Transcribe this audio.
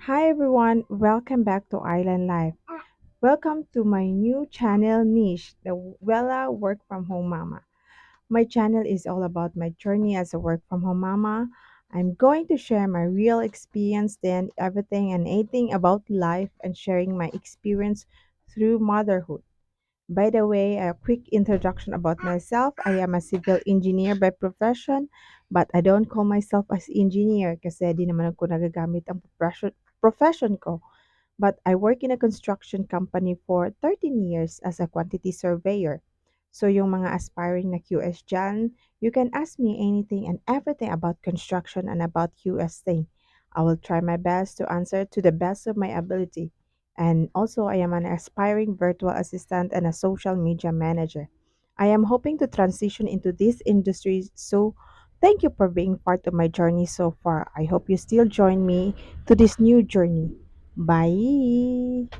Hi everyone, welcome back to Island Life. Welcome to my new channel niche, the Wella Work from Home Mama. My channel is all about my journey as a work from home mama. I'm going to share my real experience, then everything and anything about life and sharing my experience through motherhood. By the way, a quick introduction about myself. I am a civil engineer by profession, but I don't call myself as engineer kasi di naman ako nagagamit ang profession ko. But I work in a construction company for 13 years as a quantity surveyor. So yung mga aspiring na QS dyan, you can ask me anything and everything about construction and about QS thing. I will try my best to answer to the best of my ability. And also, I am an aspiring virtual assistant and a social media manager. I am hoping to transition into this industry, so thank you for being part of my journey so far. I hope you still join me to this new journey. Bye.